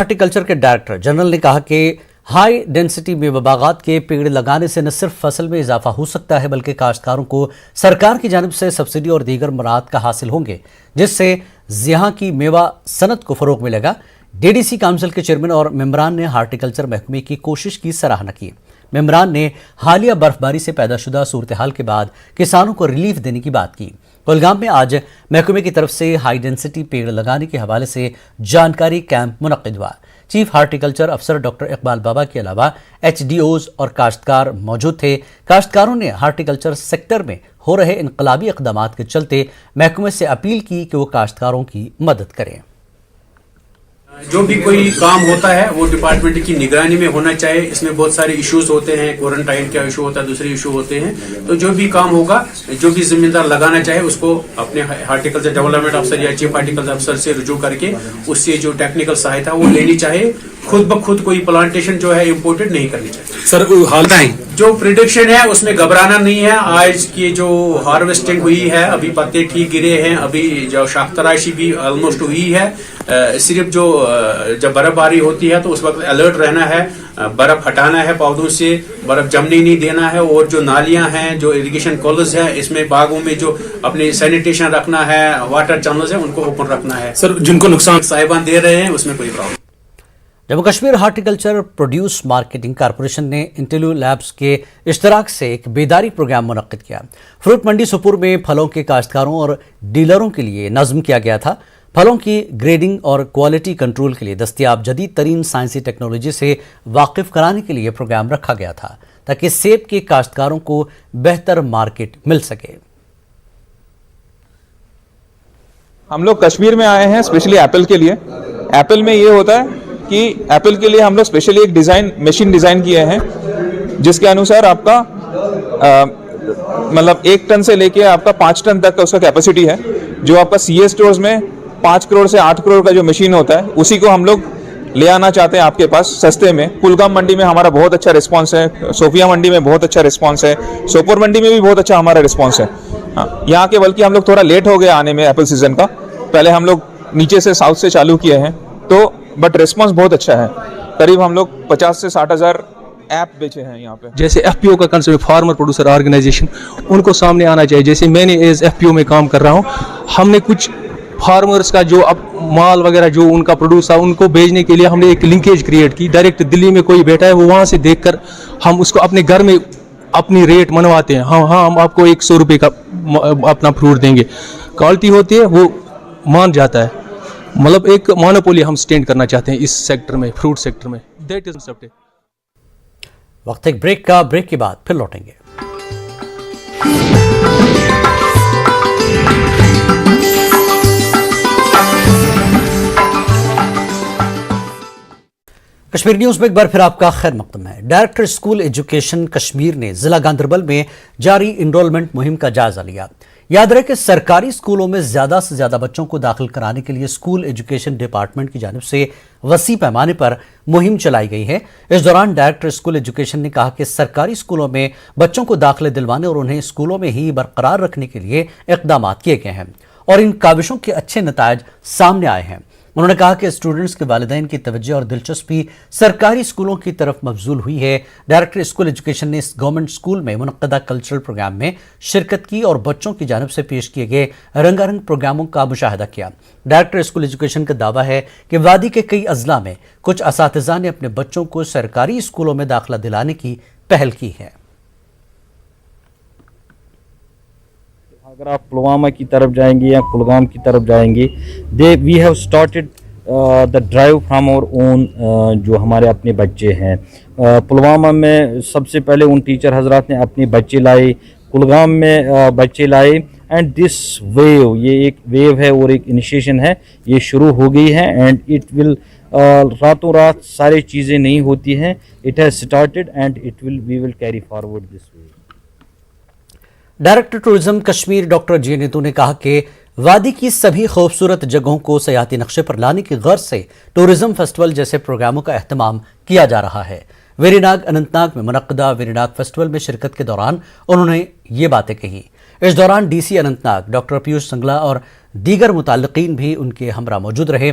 Horticulture کے director general نے کہا کہ ہائی ڈینسٹی میوہ باغات کے پیڑ لگانے سے نہ صرف فصل میں اضافہ ہو سکتا ہے بلکہ کاشتکاروں کو سرکار کی جانب سے سبسڈی اور دیگر مراعات کا حاصل ہوں گے، جس سے یہاں کی میوہ صنعت کو فروغ ملے گا۔ ڈی ڈی سی کونسل کے چیئرمین اور ممبران نے ہارٹیکلچر محکمے کی کوشش کی سراہنا کی۔ ممبران نے حالیہ برفباری سے پیدا شدہ صورتحال کے بعد کسانوں کو ریلیف دینے کی بات کی۔ کولگام میں آج محکمے کی طرف سے ہائی ڈینسٹی پیڑ لگانے کے حوالے سے جانکاری کیمپ منعقد ہوا۔ چیف ہارٹیکلچر افسر ڈاکٹر اقبال بابا کے علاوہ ایچ ڈی اوز اور کاشتکار موجود تھے۔ کاشتکاروں نے ہارٹیکلچر سیکٹر میں ہو رہے انقلابی اقدامات کے چلتے محکمے سے اپیل کی کہ وہ کاشتکاروں کی مدد کریں۔ جو بھی کوئی کام ہوتا ہے وہ ڈپارٹمنٹ کی نگرانی میں ہونا چاہیے۔ اس میں بہت سارے ایشوز ہوتے ہیں، کوارنٹائن کا ایشو ہوتا ہے، دوسرے ایشو ہوتے ہیں، تو جو بھی کام ہوگا، جو بھی ذمہ دار لگانا چاہے اس کو اپنے ہارٹیکلچر ڈیولپمنٹ افسر یا چیف ہارٹیکلچر افسر سے رجوع کر کے اس سے جو ٹیکنیکل سہایتا وہ لینی چاہے۔ خود بخود کوئی پلانٹیشن جو ہے امپورٹڈ نہیں کرنی چاہیے۔ سر حالت ہے جو پریڈکشن ہے اس میں گھبرانا نہیں ہے۔ آج کی جو ہارویسٹنگ ہوئی ہے، ابھی پتے ٹھیک گرے ہیں، ابھی جو شاخ تراشی بھی آلموسٹ ہوئی ہے۔ صرف جب برف باری ہوتی ہے تو اس وقت الرٹ رہنا ہے، برف ہٹانا ہے پودوں سے، برف جمنے نہیں دینا ہے، اور جو نالیاں ہیں، جو اریگیشن کولز ہیں، اس میں باغوں میں جو اپنے سینیٹیشن رکھنا ہے، واٹر چینلز ہیں، ان کو اوپن رکھنا ہے۔ سر جن کو نقصان صاحبان دے رہے ہیں اس میں کوئی problem. Jammu Kashmir horticulture produce marketing corporation نے انٹیلیو لیبس کے اشتراک سے ایک بیداری پروگرام منعقد کیا۔ فروٹ منڈی سوپور میں پھلوں کے کاشتکاروں اور ڈیلروں کے لیے نظم کیا گیا تھا۔ پھلوں کی گریڈنگ اور کوالٹی کنٹرول کے لیے دستیاب جدید ترین سائنسی ٹیکنالوجی سے واقف کرانے کے لیے پروگرام رکھا گیا تھا تاکہ سیب کے کاشتکاروں کو بہتر مارکیٹ مل سکے۔ ہم لوگ کشمیر میں آئے ہیں اسپیشلی ایپل کے لیے۔ ایپل میں یہ ہوتا ہے کہ ایپل کے لیے ہم لوگ اسپیشلی ایک مشین ڈیزائن کیے ہیں جس کے انوسار آپ کا مطلب 1 ٹن سے لے کے آپ کا 5 ٹن تک کا اس کا کیپیسٹی ہے۔ جو آپ کا سی اے اسٹورز میں 5 کروڑ سے 8 کروڑ کا جو مشین ہوتا ہے اسی کو ہم لوگ لے آنا چاہتے ہیں آپ کے پاس سستے میں۔ کولگام منڈی میں ہمارا بہت اچھا رسپانس ہے، صوفیہ منڈی میں بہت اچھا رسپانس ہے، سوپور منڈی میں بھی بہت اچھا ہمارا رسپانس ہے۔ یہاں کے بلکہ ہم لوگ تھوڑا لیٹ ہو گئے آنے میں ایپل سیزن کا، پہلے ہم لوگ نیچے سے ساؤتھ سے چالو کیے ہیں تو بٹ رسپانس بہت اچھا ہے۔ قریب ہم لوگ 50 سے 60 ہزار ایپ بیچے ہیں یہاں پہ۔ جیسے ایف پی او کا کنسپٹ فارمر پروڈیوسر آرگنائزیشن، ان کو سامنے آنا چاہیے۔ جیسے میں نے ایز ایف پی او میں کام کر رہا ہوں، ہم نے کچھ فارمرز کا جو اب مال وغیرہ جو ان کا پروڈیوس تھا ان کو بھیجنے کے لیے ہم نے ایک لنکیج کریٹ کی۔ ڈائریکٹ دلی میں کوئی بیٹھا ہے وہ وہاں سے دیکھ کر ہم اس کو اپنے گھر میں اپنی ریٹ منواتے ہیں۔ ہاں ہم آپ کو 100 روپے کا اپنا فروٹ دیں گے، کوالٹی ہوتی ہے وہ مان جاتا ہے۔ مطلب ایک مونوپولی ہم سٹینڈ کرنا چاہتے ہیں اس سیکٹر میں، فروٹ سیکٹر میں۔ That is concept. وقت ایک بریک کے بعد پھر لوٹیں گے۔ کشمیر نیوز میں ایک بار پھر آپ کا خیر مقدم ہے۔ ڈائریکٹر اسکول ایجوکیشن کشمیر نے ضلع گاندربل میں جاری انرولمنٹ مہم کا جائزہ لیا۔ یاد رہے کہ سرکاری اسکولوں میں زیادہ سے زیادہ بچوں کو داخل کرانے کے لیے اسکول ایجوکیشن ڈپارٹمنٹ کی جانب سے وسیع پیمانے پر مہم چلائی گئی ہے۔ اس دوران ڈائریکٹر اسکول ایجوکیشن نے کہا کہ سرکاری اسکولوں میں بچوں کو داخلے دلوانے اور انہیں اسکولوں میں ہی برقرار رکھنے کے لیے اقدامات کیے گئے ہیں اور ان کاوشوں کے اچھے نتائج سامنے آئے ہیں۔ انہوں نے کہا کہ اسٹوڈنٹس کے والدین کی توجہ اور دلچسپی سرکاری اسکولوں کی طرف مبذول ہوئی ہے۔ ڈائریکٹر اسکول ایجوکیشن نے اس گورنمنٹ اسکول میں منعقدہ کلچرل پروگرام میں شرکت کی اور بچوں کی جانب سے پیش کیے گئے رنگا رنگ پروگراموں کا مشاہدہ کیا۔ ڈائریکٹر اسکول ایجوکیشن کا دعویٰ ہے کہ وادی کے کئی اضلاع میں کچھ اساتذہ نے اپنے بچوں کو سرکاری اسکولوں میں داخلہ دلانے کی پہل کی ہے۔ اگر آپ پلوامہ کی طرف جائیں گے یا کولگام کی طرف جائیں گے، we have started the drive from our own, جو ہمارے اپنے بچے ہیں۔ پلوامہ میں سب سے پہلے ان ٹیچر حضرات نے اپنے بچے لائے، کولگام میں بچے لائے، اینڈ دس ویو، یہ ایک ویو ہے اور ایک انیشیشن ہے، یہ شروع ہو گئی ہے، اینڈ اٹ ول راتوں رات سارے چیزیں نہیں ہوتی ہیں، it has started and we will carry forward this way. Director tourism Kashmir doctor J Neetu نے کہا کہ وادی کی سبھی خوبصورت جگہوں کو سیاحتی نقشے پر لانے کی غرض سے ٹورزم فیسٹیول جیسے پروگراموں کا اہتمام کیا جا رہا ہے۔ ویری ناگ اننت ناگ میں منعقدہ ویری ناگ فیسٹیول میں شرکت کے دوران انہوں نے یہ باتیں کہیں۔ اس دوران D C Anant Nag doctor Piyush سنگلا اور دیگر متعلقین بھی ان کے ہمراہ موجود رہے۔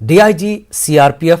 DIG CRPF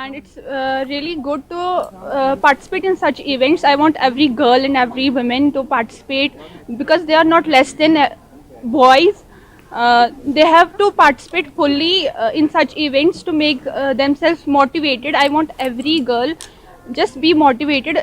And it's really good to participate in such events. I want every girl and every woman to participate because they are not less than boys. They have to participate fully in such events to make themselves motivated. I want every girl just be motivated.